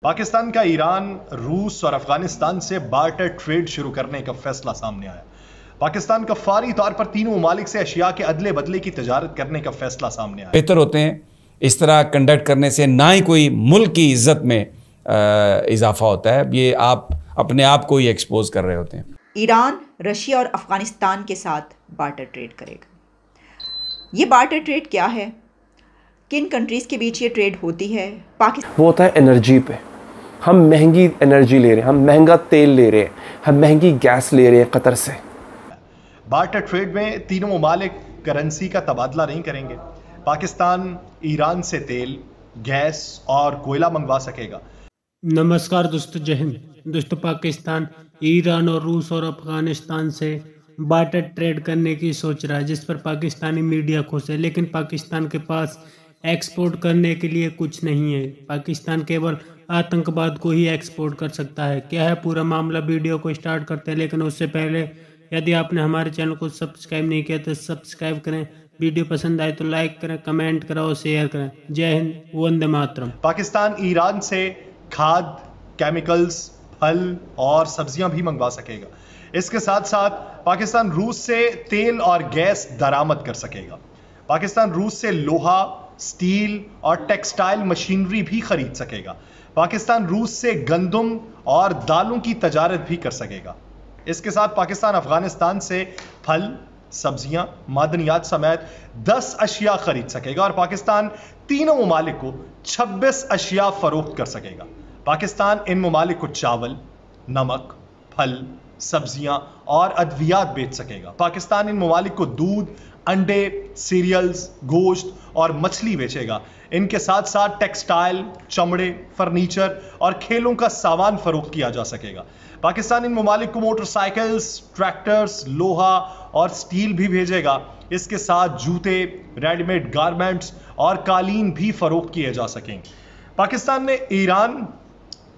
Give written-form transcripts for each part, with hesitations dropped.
पाकिस्तान का ईरान, रूस और अफगानिस्तान से बार्टर ट्रेड शुरू करने का फैसला सामने आया। पाकिस्तान का फौरी तौर पर तीनों ममालिक से अशिया के अदले बदले की तजारत करने का फैसला सामने आया। बेहतर होते हैं इस तरह कंडक्ट करने से, ना ही कोई मुल्क की इज्जत में इजाफा होता है, ये आप अपने आप को ही एक्सपोज कर रहे होते हैं। ईरान, रशिया और अफगानिस्तान के साथ बार्टर ट्रेड करेगा। ये बार्टर ट्रेड क्या है? किन कंट्रीज़ के बीच ये ट्रेड होती है? पाकिस्तान वो होता है एनर्जी पे। हम महंगी एनर्जी ले रहे हैं, हम महंगा तेल ले रहे हैं, हम महंगी गैस ले रहे हैं कतर से। बार्टर ट्रेड में तीनों ममालिक करेंसी का तबादला नहीं करेंगे। पाकिस्तान ईरान से तेल, गैस और कोयला मंगवा सकेगा। नमस्कार दोस्तों, जय हिंद। दोस्तों, पाकिस्तान ईरान और रूस और अफगानिस्तान से बार्टर ट्रेड करने की सोच रहा है, जिस पर पाकिस्तानी मीडिया खुश है। लेकिन पाकिस्तान के पास एक्सपोर्ट करने के लिए कुछ नहीं है। पाकिस्तान केवल आतंकवाद को ही एक्सपोर्ट कर सकता है। क्या है पूरा मामला, वीडियो को स्टार्ट करते हैं। लेकिन उससे पहले यदि आपने हमारे चैनल को सब्सक्राइब नहीं किया तो सब्सक्राइब करें। वीडियो पसंद आए तो लाइक करें, कमेंट करें और शेयर करें। जय हिंद, वंदे मातरम। पाकिस्तान ईरान से खाद, केमिकल्स, फल और सब्जियां भी मंगवा सकेगा। इसके साथ साथ पाकिस्तान रूस से तेल और गैस दरामद कर सकेगा। पाकिस्तान रूस से लोहा, स्टील और टेक्सटाइल मशीनरी भी खरीद सकेगा। पाकिस्तान रूस से गंदम और दालों की तजारत भी कर सकेगा। इसके साथ पाकिस्तान अफगानिस्तान से फल, सब्जियां, मादनियात समेत 10 अशिया खरीद सकेगा और पाकिस्तान तीनों ममालिक को 26 अशिया फरोख्त कर सकेगा। पाकिस्तान इन ममालिक को चावल, नमक, फल, सब्जियां और अद्वियात बेच सकेगा। पाकिस्तान इन ममालिक को दूध, अंडे, सीरियल्स, गोश्त और मछली बेचेगा। इनके साथ साथ टेक्सटाइल, चमड़े, फर्नीचर और खेलों का सामान फरोख्त किया जा सकेगा। पाकिस्तान इन ममालिक को मोटरसाइकिल्स, ट्रैक्टर्स, लोहा और स्टील भी भेजेगा। इसके साथ जूते, रेडीमेड गारमेंट्स और कालीन भी फरोख्त किए जा सकेंगे। पाकिस्तान ने ईरान,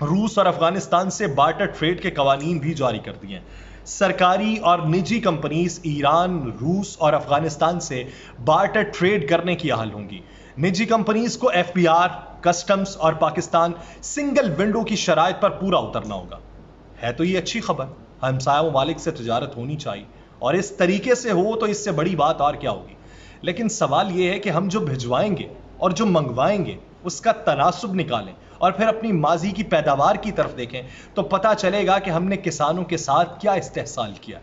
रूस और अफगानिस्तान से बार्टर ट्रेड के कवानीन भी जारी कर दिए हैं। सरकारी और निजी कंपनीज ईरान, रूस और अफगानिस्तान से बार्टर ट्रेड करने की अहल होंगी। निजी कंपनीज को FBI, कस्टम्स और पाकिस्तान सिंगल विंडो की शराइत पर पूरा उतरना होगा। है तो ये अच्छी खबर। हमसाया ममालिक से तिजारत होनी चाहिए और इस तरीके से हो तो इससे बड़ी बात और क्या होगी। लेकिन सवाल यह है कि हम जो भिजवाएंगे और जो मंगवाएंगे उसका तनासुब निकालें और फिर अपनी माजी की पैदावार की तरफ देखें तो पता चलेगा कि हमने किसानों के साथ क्या इस्तेहसाल किया,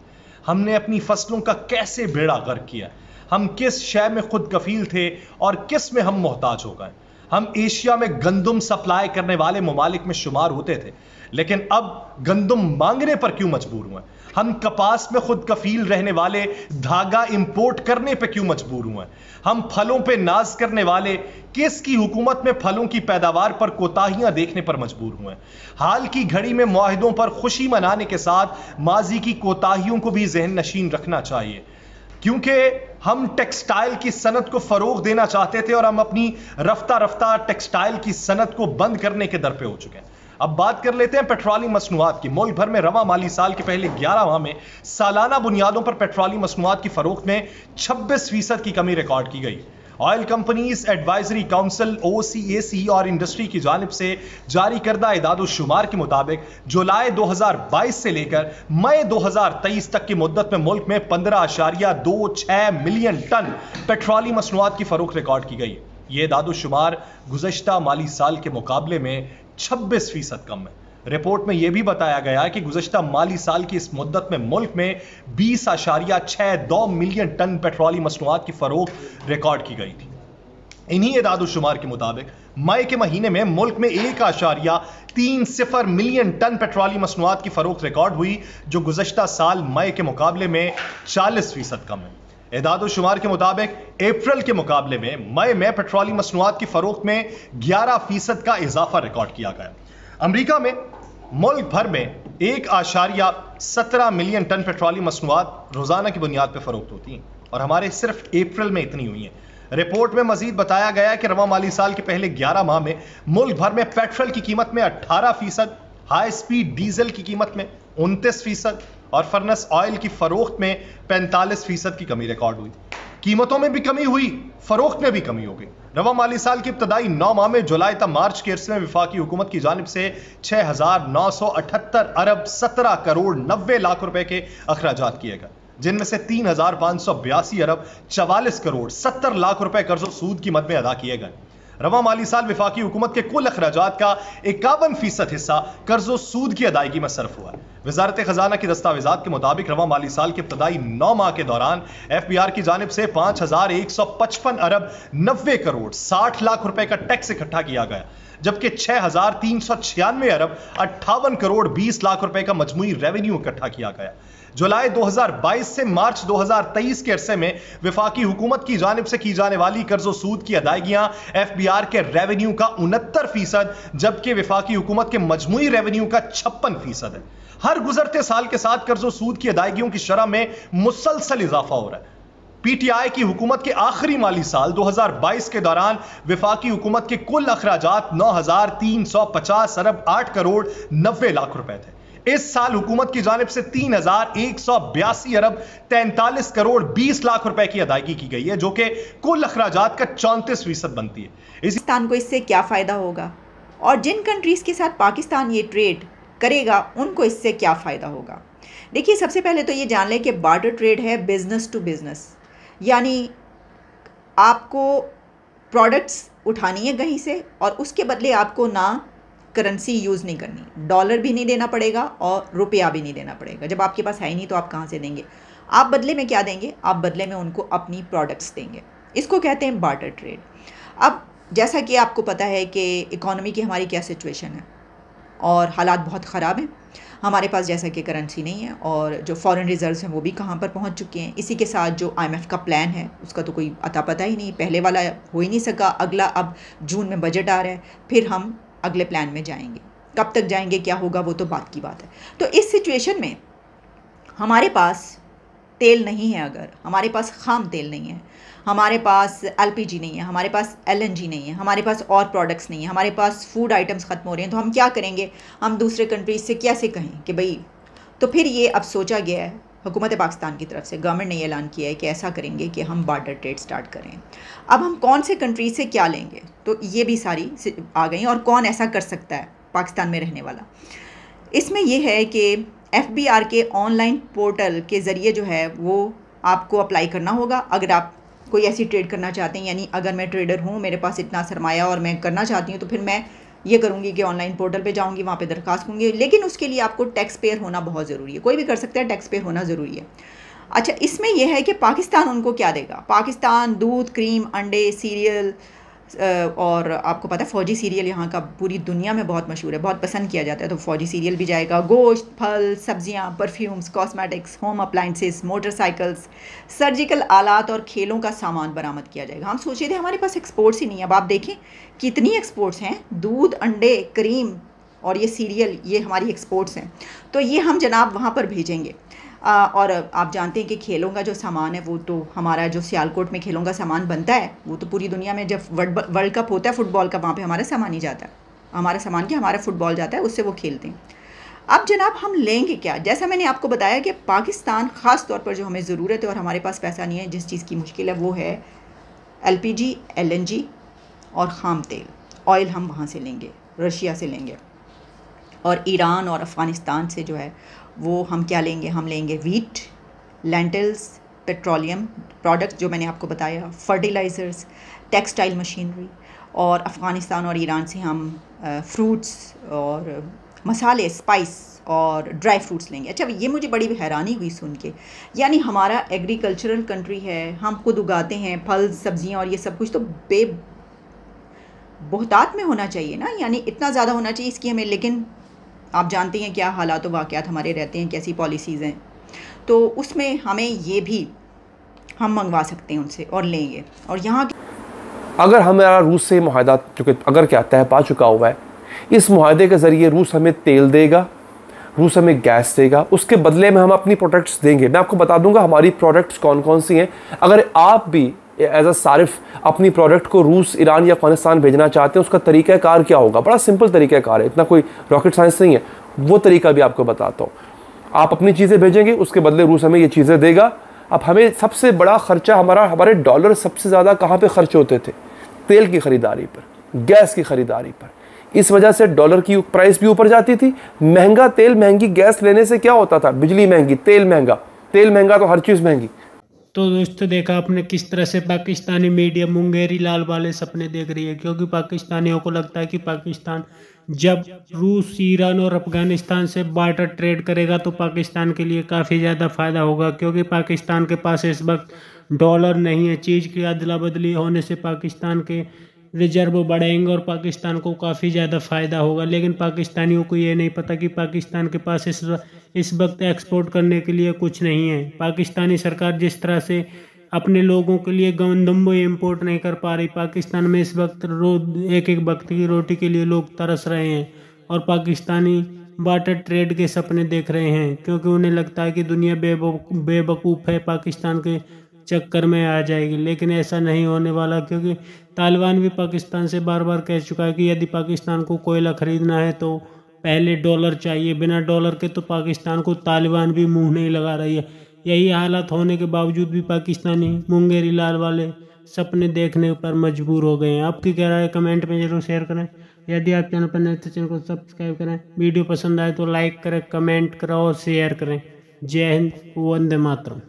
हमने अपनी फसलों का कैसे बेड़ा गर्क किया, हम किस शय में खुद कफील थे और किस में हम मोहताज हो गए। हम एशिया में गंदम सप्लाई करने वाले ममालिक में शुमार होते थे, लेकिन अब गंदम मांगने पर क्यों मजबूर हुए? हम कपास में खुद कफील रहने वाले धागा इंपोर्ट करने पर क्यों मजबूर हुए? हम फलों पे नाज करने वाले किसकी हुकूमत में फलों की पैदावार पर कोताहियां देखने पर मजबूर हुए? हाल की घड़ी में मुआहिदों पर खुशी मनाने के साथ माजी की कोताहियों को भी जहन नशीन रखना चाहिए, क्योंकि हम टेक्सटाइल की सनत को फरोग देना चाहते थे और हम अपनी रफ्ता रफ्ता टेक्सटाइल की सनत को बंद करने के दर पे हो चुके हैं। अब बात कर लेते हैं पेट्रोलियम मसनूआत की। मुल्क भर में रवा माली साल के पहले 11 माह में सालाना बुनियादों पर पेट्रोलियम मसनूआत की फरोख्त में 26% की कमी रिकॉर्ड की गई। Oil companies advisory council OCAC और इंडस्ट्री की जानिब से जारी करदा इदाद-ओ-शुमार के मुताबिक जुलाई 2022 से लेकर मई 2023 तक की मुद्दत में मुल्क में 15.26 मिलियन टन पेट्रोलियम मसनूआत की फरोख्त रिकॉर्ड की गई। ये इदाद-ओ-शुमार गुज़श्ता माली साल के मुकाबले में 26% कम है। रिपोर्ट में यह भी बताया गया कि गुज़श्ता माली साल की इस मुद्दत में मुल्क में 20.62 मिलियन टन पेट्रोलियम मसनूआत की फरोख्त रिकॉर्ड की गई थी। इन्हीं इदाद-ओ-शुमार के मुताबिक मई के महीने में मुल्क में 1.30 मिलियन टन पेट्रोलियम मसनूआत की फरोख्त रिकॉर्ड हुई, जो गुज़श्ता साल मई के मुकाबले में 40% कम है। इदाद-ओ-शुमार के मुताबिक अप्रैल के मुकाबले में मई में पेट्रोलियम मसनूआत की फरोख्त में 11% का इजाफा रिकॉर्ड किया गया। अमेरिका में मुल्क भर में 1.17 मिलियन टन पेट्रोलियम मसनूआत रोजाना की बुनियाद पर फरोख्त होती हैं और हमारे सिर्फ अप्रैल में इतनी हुई हैं। रिपोर्ट में मजीद बताया गया कि रवा माली साल के पहले 11 माह में मुल्क भर में पेट्रोल की कीमत में 18%, हाई स्पीड डीजल की कीमत में 29% और फर्नेस ऑयल की फरोख्त में 45% की कमी रिकॉर्ड हुई। कीमतों में भी कमी हुई, फरोख्त में भी कमी हो गई। रवा माली साल की इब्तदाई 9 माह में जुलाई तक मार्च के अरसे में वफाकी हुकूमत की जानिब से 6,978 अरब 17 करोड़ 90 लाख रुपए के अखराजात किए गए, जिनमें से 3,582 अरब 44 करोड़ 70 लाख रुपए कर्जो सूद की मद में अदा किए गए। रवा माली साल वफाकी हुकूमत के कुल अखराजात का 51% हिस्सा कर्जो सूद की अदायगी में सर्फ हुआ है। वजारत खजाना की दस्तावेजात के मुताबिक रवा माली साल के इब्तदाई 9 माह के दौरान FBR की जानिब से 5,155 अरब 90 करोड़ 60 लाख रुपए का टैक्स इकट्ठा किया गया, जबकि 6,396 अरब 58 करोड़ 20 लाख रुपए का मजमूई रेवेन्यू इकट्ठा किया गया। जुलाई 2022 से मार्च 2023 के अरसे में वफाकी हुकूमत की जानिब से की जाने वाली कर्जो सूद की अदायगियां FBR के रेवेन्यू का 69%, जबकि वफाकी हुकूमत के मजमूई रेवेन्यू का 56% है। हर गुजरते साल के साथ कर्जो सूद की अदायगियों की शरह में मुसलसल इजाफा हो रहा है। PTI की हुकूमत के आखिरी माली साल 2022 के दौरान वफाकी हुकूमत के कुल अखराजात 9,350 अरब 8 करोड़ 90 लाख रुपए थे। इस साल हुकूमत की जानिब से 3,182 अरब 43 करोड़ 20 लाख रुपए की अदायगी की गई है, जो कि कुल अखराजात का 34% बनती है। पाकिस्तान को इससे क्या फ़ायदा होगा और जिन कंट्रीज़ के साथ पाकिस्तान ये ट्रेड करेगा उनको इससे क्या फ़ायदा होगा? देखिए, सबसे पहले तो ये जान लें कि बार्टर ट्रेड है बिज़नेस टू बिज़नेस, यानी आपको प्रोडक्ट्स उठानी है कहीं से और उसके बदले आपको ना करेंसी यूज़ नहीं करनी, डॉलर भी नहीं देना पड़ेगा और रुपया भी नहीं देना पड़ेगा। जब आपके पास है ही नहीं तो आप कहाँ से देंगे? आप बदले में क्या देंगे? आप बदले में उनको अपनी प्रोडक्ट्स देंगे। इसको कहते हैं बार्टर ट्रेड। अब जैसा कि आपको पता है कि इकॉनमी की हमारी क्या सिचुएशन है और हालात बहुत ख़राब हैं। हमारे पास जैसा कि करेंसी नहीं है और जो फॉरेन रिजर्व्स हैं वो भी कहाँ पर पहुँच चुके हैं। इसी के साथ जो IMF का प्लान है उसका तो कोई अता पता ही नहीं, पहले वाला हो ही नहीं सका, अगला अब जून में बजट आ रहा है, फिर हम अगले प्लान में जाएंगे। कब तक जाएंगे, क्या होगा, वो तो बात की बात है। तो इस सिचुएशन में हमारे पास तेल नहीं है, अगर हमारे पास खाम तेल नहीं है, हमारे पास LPG नहीं है, हमारे पास LNG नहीं है, हमारे पास और प्रोडक्ट्स नहीं है, हमारे पास फूड आइटम्स ख़त्म हो रहे हैं, तो हम क्या करेंगे? हम दूसरे कंट्रीज से कैसे कहें कि भाई? तो फिर ये अब सोचा गया है, हुकूमत पाकिस्तान की तरफ से गवर्नमेंट ने ऐलान किया है कि ऐसा करेंगे कि हम बार्टर ट्रेड स्टार्ट करें। अब हम कौन से कंट्रीज से क्या लेंगे, तो ये भी सारी आ गई और कौन ऐसा कर सकता है पाकिस्तान में रहने वाला। इसमें यह है कि FBR के ऑनलाइन पोर्टल के ज़रिए जो है वो आपको अप्लाई करना होगा अगर आप कोई ऐसी ट्रेड करना चाहते हैं। यानी अगर मैं ट्रेडर हूँ, मेरे पास इतना सरमाया और मैं करना चाहती हूँ, तो फिर मैं ये करूँगी कि ऑनलाइन पोर्टल पे जाऊँगी, वहाँ पे दरखास्त दूँगी। लेकिन उसके लिए आपको टैक्स पेयर होना बहुत ज़रूरी है। कोई भी कर सकता है, टैक्स पेयर होना ज़रूरी है। अच्छा, इसमें यह है कि पाकिस्तान उनको क्या देगा? पाकिस्तान दूध, क्रीम, अंडे, सीरियल और आपको पता है फ़ौजी सीरियल यहाँ का पूरी दुनिया में बहुत मशहूर है, बहुत पसंद किया जाता है, तो फ़ौजी सीरियल भी जाएगा। गोश्त, फल, सब्जियाँ, perfumes, cosmetics, home appliances, motorcycles, surgical आलात और खेलों का सामान बरामद किया जाएगा। हम सोचे थे हमारे पास एक्सपोर्ट्स ही नहीं है, अब आप देखें कितनी एक्सपोर्ट्स हैं। दूध, अंडे, क्रीम और ये सीरियल, ये हमारी एक्सपोर्ट्स हैं। तो ये हम जनाब वहाँ पर भेजेंगे। और आप जानते हैं कि खेलों का जो सामान है वो तो हमारा जो सियालकोट में खेलों का सामान बनता है वो तो पूरी दुनिया में जब वर्ल्ड कप होता है फुटबॉल का, वहाँ पे हमारा सामान ही जाता है, हमारा सामान क्या, हमारा फुटबॉल जाता है, उससे वो खेलते हैं। अब जनाब हम लेंगे क्या? जैसा मैंने आपको बताया कि पाकिस्तान ख़ास तौर पर जो हमें ज़रूरत है और हमारे पास पैसा नहीं है, जिस चीज़ की मुश्किल है वो है LPG, LNG और ख़ाम तेल। ऑयल हम वहाँ से लेंगे, रशिया से लेंगे, और ईरान और अफ़गानिस्तान से जो है वो हम क्या लेंगे? हम लेंगे वीट, लेंटिल्स, पेट्रोलियम प्रोडक्ट्स जो मैंने आपको बताया, फर्टिलाइज़र्स, टेक्सटाइल मशीनरी, और अफ़गानिस्तान और ईरान से हम फ्रूट्स और मसाले, स्पाइस और ड्राई फ्रूट्स लेंगे। अच्छा, ये मुझे बड़ी हैरानी हुई सुन के, यानी हमारा एग्रीकल्चरल कंट्री है, हम खुद उगाते हैं फल, सब्जियां और ये सब कुछ, तो बहुतात में होना चाहिए ना, यानी इतना ज़्यादा होना चाहिए इसकी हमें। लेकिन आप जानते हैं क्या हालात व वाक़यात हमारे रहते हैं, कैसी पॉलिसीज़ हैं, तो उसमें हमें ये भी हम मंगवा सकते हैं उनसे और लेंगे। और यहाँ अगर हमारा रूस से मुआहदा, चूँकि अगर क्या तय पा चुका हुआ है, इस मुआहदे के ज़रिए रूस हमें तेल देगा, रूस हमें गैस देगा, उसके बदले में हम अपनी प्रोडक्ट्स देंगे। मैं आपको बता दूंगा हमारी प्रोडक्ट्स कौन कौन सी हैं। अगर आप भी एज अ सारिफ अपनी प्रोडक्ट को रूस, ईरान या अफगानिस्तान भेजना चाहते हैं, उसका तरीक़ाकार क्या होगा? बड़ा सिंपल तरीक़ाकार है, इतना कोई रॉकेट साइंस नहीं है, वो तरीका भी आपको बताता हूँ। आप अपनी चीज़ें भेजेंगे, उसके बदले रूस हमें ये चीज़ें देगा। अब हमें सबसे बड़ा ख़र्चा हमारे डॉलर सबसे ज़्यादा कहाँ पे ख़र्च होते थे? तेल की ख़रीदारी पर, गैस की ख़रीदारी पर। इस वजह से डॉलर की प्राइस भी ऊपर जाती थी। महंगा तेल महंगी गैस लेने से क्या होता था, बिजली महंगी, तेल महंगा तो हर चीज़ महंगी। तो दोस्तों देखा आपने किस तरह से पाकिस्तानी मीडिया मुंगेरी लाल वाले सपने देख रही है, क्योंकि पाकिस्तानियों को लगता है कि पाकिस्तान जब रूस, ईरान और अफगानिस्तान से बार्टर ट्रेड करेगा तो पाकिस्तान के लिए काफ़ी ज़्यादा फायदा होगा, क्योंकि पाकिस्तान के पास इस वक्त डॉलर नहीं है। चीज़ की अदला बदली होने से पाकिस्तान के रिजर्व बढ़ेंगे और पाकिस्तान को काफ़ी ज़्यादा फ़ायदा होगा। लेकिन पाकिस्तानियों को ये नहीं पता कि पाकिस्तान के पास इस वक्त एक्सपोर्ट करने के लिए कुछ नहीं है। पाकिस्तानी सरकार जिस तरह से अपने लोगों के लिए गंदम इंपोर्ट नहीं कर पा रही, पाकिस्तान में इस वक्त एक एक वक्त की रोटी के लिए लोग तरस रहे हैं और पाकिस्तानी बार्टर ट्रेड के सपने देख रहे हैं, क्योंकि उन्हें लगता है कि दुनिया बेवकूफ़ है, पाकिस्तान के चक्कर में आ जाएगी। लेकिन ऐसा नहीं होने वाला, क्योंकि तालिबान भी पाकिस्तान से बार बार कह चुका है कि यदि पाकिस्तान को कोयला खरीदना है तो पहले डॉलर चाहिए, बिना डॉलर के तो पाकिस्तान को तालिबान भी मुंह नहीं लगा रही है। यही हालत होने के बावजूद भी पाकिस्तानी मुंगेरी लाल वाले सपने देखने पर मजबूर हो गए हैं। आपकी क्या राय है कमेंट में जरूर शेयर करें। यदि आप चैनल पर नए तो चैनल को सब्सक्राइब करें। वीडियो पसंद आए तो लाइक करें, कमेंट करें और शेयर करें। जय हिंद, वंदे मातरम।